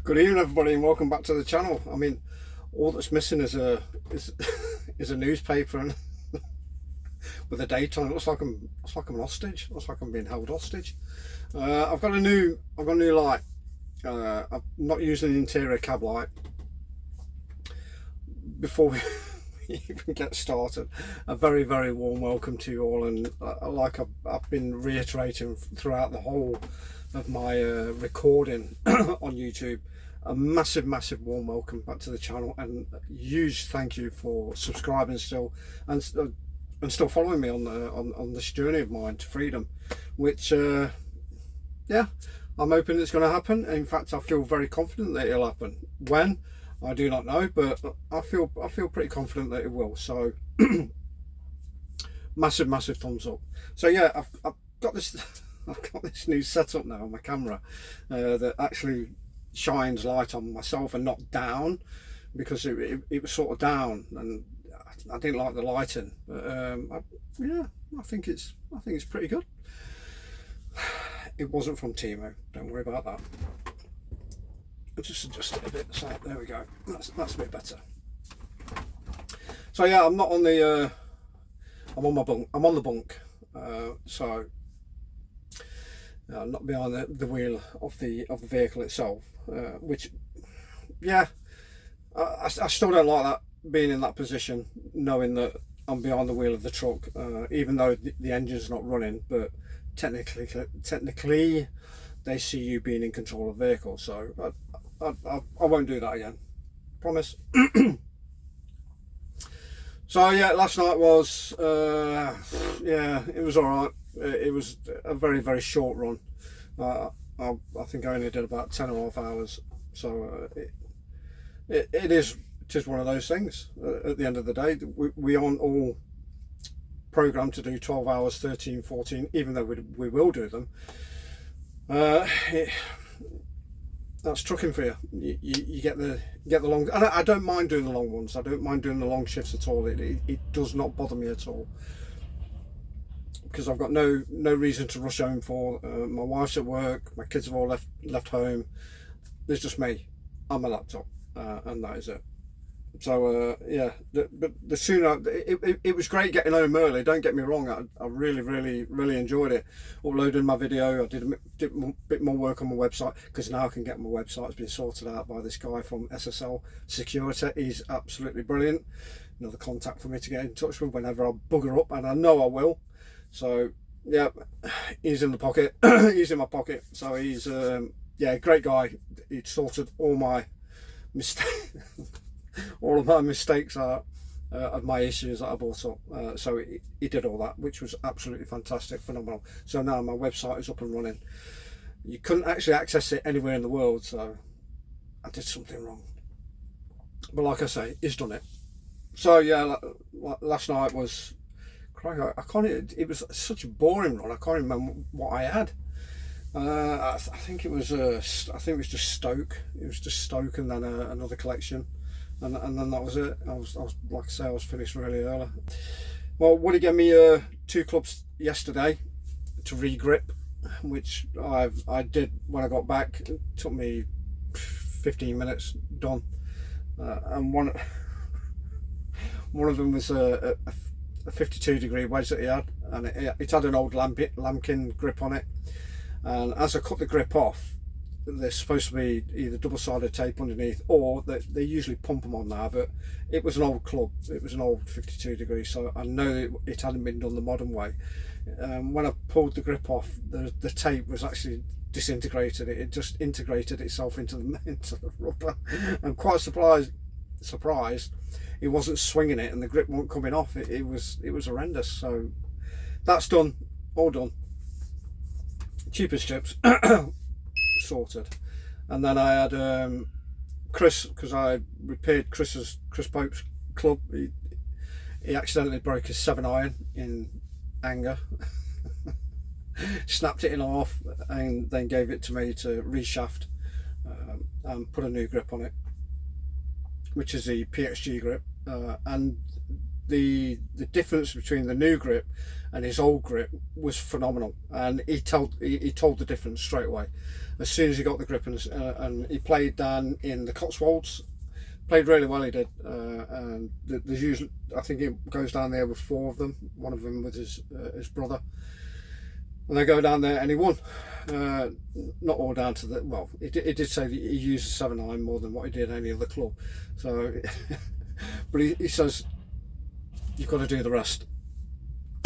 Good evening, everybody, and welcome back to the channel. I mean, all that's missing is a is a newspaper and with a date on it. Looks like I'm an hostage. Looks like I'm being held hostage. I've got a new light. I'm not using an interior cab light. Before we even get started, a very warm welcome to you all, and like I've been reiterating throughout the whole of my recording on YouTube, a massive warm welcome back to the channel, and a huge thank you for subscribing still and still following me on this journey of mine to freedom, which yeah, I'm hoping it's going to happen. In fact, I feel very confident that it'll happen. When, I do not know, but I feel pretty confident that it will. So massive thumbs up. So yeah, I've got this I've got this new setup now on my camera that actually shines light on myself and not down, because it was sort of down and I didn't like the lighting. But yeah, I think it's pretty good. It wasn't from Temu, don't worry about that. I'll just adjust it a bit. So there we go. That's a bit better. So yeah, I'm not on the I'm on my bunk. I'm on the bunk. So I'm not behind the wheel of the vehicle itself, which, yeah, I still don't like that, being in that position, knowing that I'm behind the wheel of the truck, even though the engine's not running. But technically, they see you being in control of the vehicle. So I won't do that again. Promise. So yeah, last night was yeah, it was all right. It was a very short run. I think I only did about 10.5 hours. So it is just one of those things. At the end of the day, we aren't all programmed to do 12 hours, 13, 14, even though we will do them. That's trucking for you. You get the long, and I don't mind doing the long ones. I don't mind doing the long shifts at all. It does not bother me at all, because I've got no reason to rush home for. My wife's at work, my kids have all left home. There's just me and my laptop, and that is it. So yeah, but the sooner it was great getting home early. Don't get me wrong, I really enjoyed it. Uploading my video, I did a bit more work on my website, because now I can get my website. It's been sorted out by this guy from SSL Security. He's absolutely brilliant. Another contact for me to get in touch with whenever I bugger up, and I know I will. So yeah, he's in the pocket. He's in my pocket. So he's yeah, great guy. He sorted all my mistakes. All of my mistakes are of my issues that I brought up. So he did all that, which was absolutely fantastic, phenomenal. So now my website is up and running. You couldn't actually access it anywhere in the world, so I did something wrong. But like I say, he's done it. So yeah, last night was, I can't. It was such a boring run. I can't remember what I had. I think it was just Stoke. It was just Stoke, and then another collection. And then that was it. I was like I say, I was finished really early. Well, Woody gave me 2 clubs yesterday to regrip, which I did when I got back. It took me 15 minutes, done. And one of them was a 52-degree wedge that he had, and it had an old lambkin grip on it. And as I cut the grip off, there's supposed to be either double-sided tape underneath, or they usually pump them on there, but it was an old club. It was an old 52 degree, so I know it hadn't been done the modern way. When I pulled the grip off, the tape was actually disintegrated. It just integrated itself into the rubber. I'm quite surprised it wasn't swinging it and the grip wasn't coming off. It was horrendous. So that's done, all done. Cheapest chips. Sorted. And then I had Chris, because I repaired Chris Pope's club. He accidentally broke his 7-iron in anger. Snapped it in half and then gave it to me to reshaft and put a new grip on it, which is the PXG grip. And the difference between the new grip and his old grip was phenomenal, and he told the difference straight away as soon as he got the grip. And he played down in the Cotswolds, played really well, he did, and there's usually, I think he goes down there with 4 of them, one of them with his brother, and they go down there and he won. Not all down to the, well, he did say that he used a 7-iron more than what he did any other club, so but he says you've got to do the rest,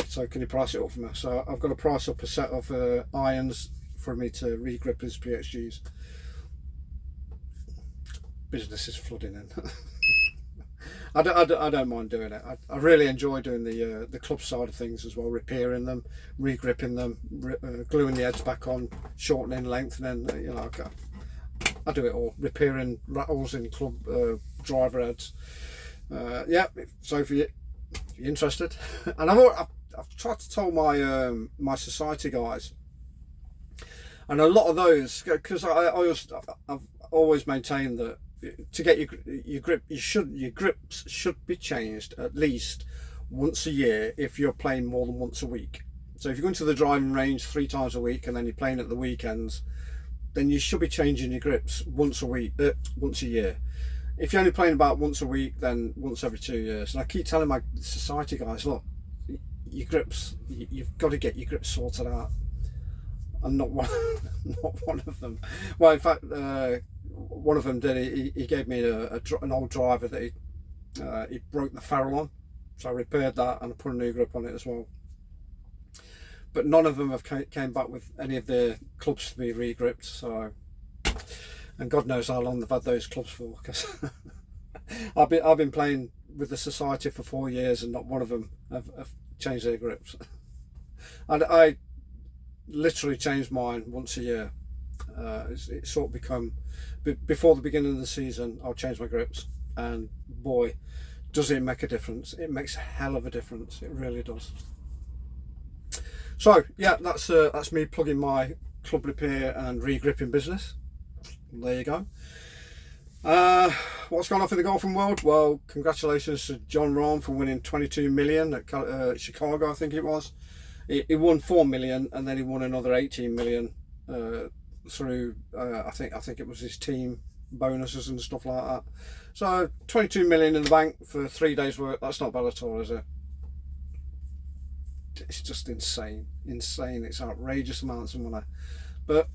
so can you price it up for me? So I've got to price up a set of irons for me to re-grip his PXGs. Business is flooding in. I don't mind doing it. I really enjoy doing the club side of things as well, repairing them, re-gripping them, gluing the heads back on, shortening, lengthening, you know, I do it all, repairing rattles in club driver heads. Yeah, so if you're interested, and I've tried to tell my my society guys, and a lot of those, because I've always maintained that to get your grip, your grips should be changed at least once a year if you're playing more than once a week. So if you're going to the driving range 3 times a week and then you're playing at the weekends, then you should be changing your grips once a year. If you're only playing about once a week, then once every 2 years. And I keep telling my society guys, look, your grips, you've got to get your grips sorted out. I'm not one, not one of them. Well, in fact, one of them did. He gave me an old driver that he broke the ferrule on, so I repaired that and I put a new grip on it as well. But none of them have came back with any of their clubs to be re-gripped. So, and God knows how long they've had those clubs for, because I've been playing with the society for 4 years and not one of them have changed their grips. And I literally changed mine once a year. It's sort of become, before the beginning of the season, I'll change my grips, and boy, does it make a difference. It makes a hell of a difference. It really does. So yeah, that's me plugging my club repair and re-gripping business. There you go. What's gone off in the golfing world? Well, congratulations to Jon Rahm for winning 22 million at Chicago, I think it was. He won 4 million and then he won another 18 million through I think it was his team bonuses and stuff like that. So 22 million in the bank for 3 days work. That's not bad at all, is it? It's just insane. It's outrageous amounts of money, but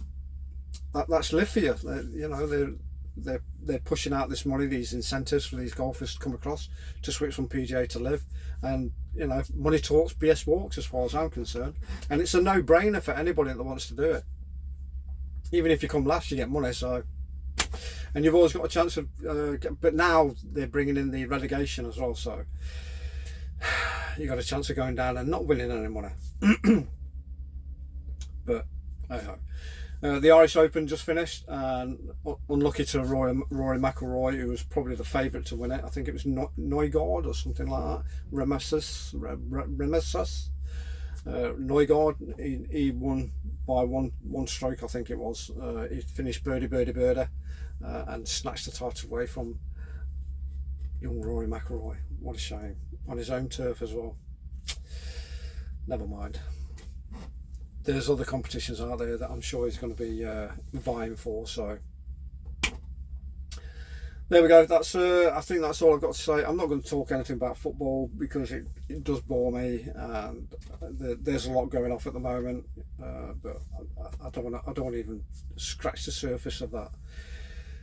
that's live for you. You know, they're pushing out this money, these incentives for these golfers to come across to switch from PGA to live, and you know, money talks, BS walks, as far as I'm concerned. And it's a no-brainer for anybody that wants to do it. Even if you come last, you get money. So, and you've always got a chance of. But now they're bringing in the relegation as well, so you got a chance of going down and not winning any money. But hey-ho. The Irish Open just finished, and unlucky to Rory McIlroy, who was probably the favourite to win it. I think it was Nygaard or something like that. Remissus. Nygaard. He won by one stroke, I think it was. He finished birdie, and snatched the title away from young Rory McIlroy. What a shame. On his own turf as well. Never mind. There's other competitions out there that I'm sure he's going to be vying for. So there we go. That's I think that's all I've got to say. I'm not going to talk anything about football because it does bore me, and there's a lot going off at the moment. But I don't want to even scratch the surface of that.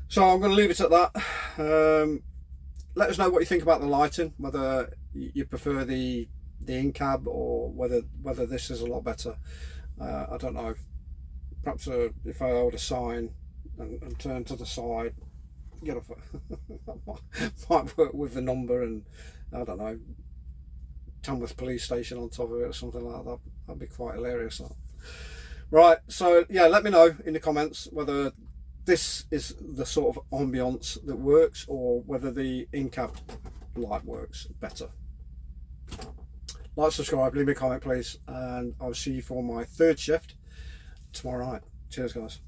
So I'm going to leave it at that. Let us know what you think about the lighting. Whether you prefer the in-cab or whether this is a lot better. I don't know. Perhaps if I hold a sign and turn to the side, get off. Might work with the number, and I don't know, Tamworth Police Station on top of it or something like that. That'd be quite hilarious. That. Right. So yeah, let me know in the comments whether this is the sort of ambience that works or whether the in-cab light works better. Like, subscribe, leave me a comment please, and I'll see you for my third shift tomorrow night. Cheers guys.